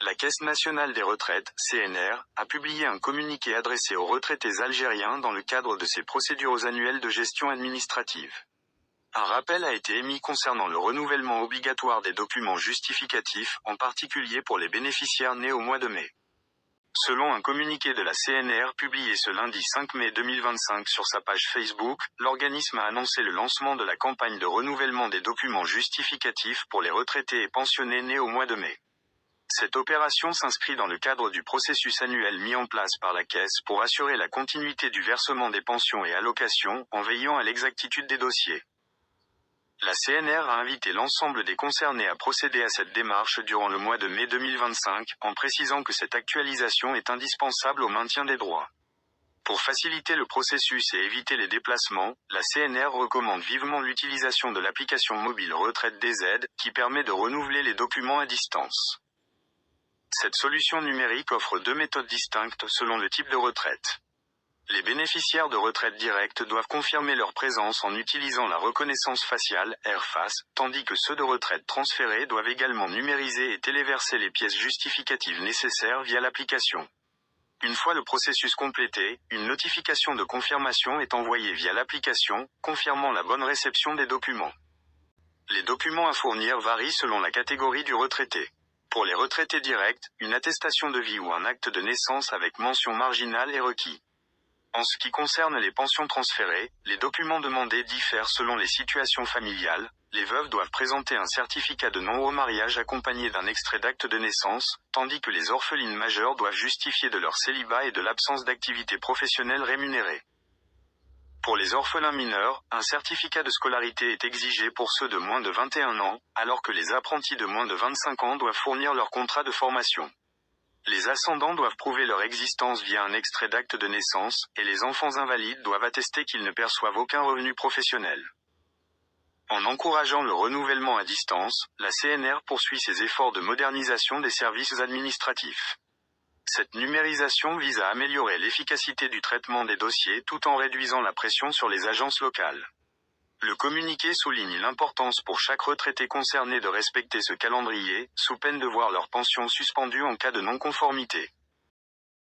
La Caisse nationale des retraites, CNR, a publié un communiqué adressé aux retraités algériens dans le cadre de ses procédures annuelles de gestion administrative. Un rappel a été émis concernant le renouvellement obligatoire des documents justificatifs, en particulier pour les bénéficiaires nés au mois de mai. Selon un communiqué de la CNR publié ce lundi 5 mai 2025 sur sa page Facebook, l'organisme a annoncé le lancement de la campagne de renouvellement des documents justificatifs pour les retraités et pensionnés nés au mois de mai. Cette opération s'inscrit dans le cadre du processus annuel mis en place par la Caisse pour assurer la continuité du versement des pensions et allocations, en veillant à l'exactitude des dossiers. La CNR a invité l'ensemble des concernés à procéder à cette démarche durant le mois de mai 2025, en précisant que cette actualisation est indispensable au maintien des droits. Pour faciliter le processus et éviter les déplacements, la CNR recommande vivement l'utilisation de l'application mobile Retraite DZ, qui permet de renouveler les documents à distance. Cette solution numérique offre deux méthodes distinctes selon le type de retraite. Les bénéficiaires de retraite directe doivent confirmer leur présence en utilisant la reconnaissance faciale, AirFace, tandis que ceux de retraite transférée doivent également numériser et téléverser les pièces justificatives nécessaires via l'application. Une fois le processus complété, une notification de confirmation est envoyée via l'application, confirmant la bonne réception des documents. Les documents à fournir varient selon la catégorie du retraité. Pour les retraités directs, une attestation de vie ou un acte de naissance avec mention marginale est requis. En ce qui concerne les pensions transférées, les documents demandés diffèrent selon les situations familiales. Les veuves doivent présenter un certificat de non-remariage accompagné d'un extrait d'acte de naissance, tandis que les orphelines majeures doivent justifier de leur célibat et de l'absence d'activité professionnelle rémunérée. Pour les orphelins mineurs, un certificat de scolarité est exigé pour ceux de moins de 21 ans, alors que les apprentis de moins de 25 ans doivent fournir leur contrat de formation. Les ascendants doivent prouver leur existence via un extrait d'acte de naissance, et les enfants invalides doivent attester qu'ils ne perçoivent aucun revenu professionnel. En encourageant le renouvellement à distance, la CNR poursuit ses efforts de modernisation des services administratifs. Cette numérisation vise à améliorer l'efficacité du traitement des dossiers tout en réduisant la pression sur les agences locales. Le communiqué souligne l'importance pour chaque retraité concerné de respecter ce calendrier, sous peine de voir leur pension suspendue en cas de non-conformité.